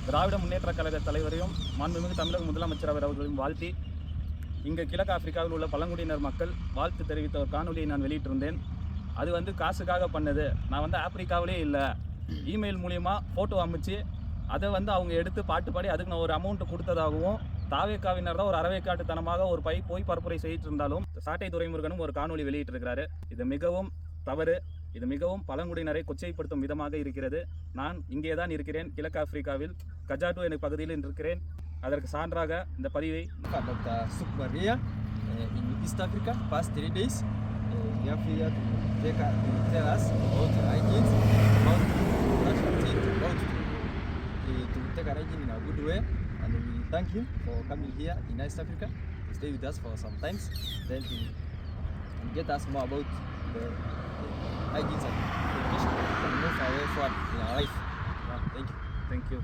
திராவிட முன்னேற்றக் கழக தலைவரையும் மாண்புமிகு தமிழக முதலமைச்சர் அவர்களையும் வாழ்த்தி இங்கே கிழக்கு ஆப்பிரிக்காவில் உள்ள பழங்குடியினர் மக்கள் வாழ்த்து தெரிவித்த ஒரு காணொலியை நான் வெளியிட்டிருந்தேன். அது வந்து காசுக்காக பண்ணது. நான் வந்து ஆப்பிரிக்காவிலே இல்லை, இமெயில் மூலிமா ஃபோட்டோ அமைச்சு அதை வந்து அவங்க எடுத்து பாட்டு பாடி அதுக்கு நான் ஒரு அமௌண்ட்டு கொடுத்ததாகவும், தாவேக்காவினர் தான் ஒரு அறவைக்காட்டுத்தனமாக ஒரு போய் பரப்புரை செய்யிட்டு இருந்தாலும் சாட்டை துரைமுருகனும் ஒரு காணொலி வெளியிட்டிருக்கிறாரு. இது மிகவும் தவறு. இது மிகவும் பழங்குடியினரை கொச்சைப்படுத்தும் விதமாக இருக்கிறது. நான் இங்கே தான் இருக்கிறேன், கிழக்கு ஆப்பிரிக்காவில் கஜாட்டோ என்ற பகுதியில் இருக்கிறேன். அதற்கு சான்றாக இந்த பதிவை Dr. Sukmaria in East Africa past 3 days. We are here to tell us about hygiene, about brushing teeth, about to take a hygiene in a good way. And we thank him for coming here in East Africa to stay with us for some times, then to get us more about the hygiene and education and move our way forward in our life. Thank you. Thank you.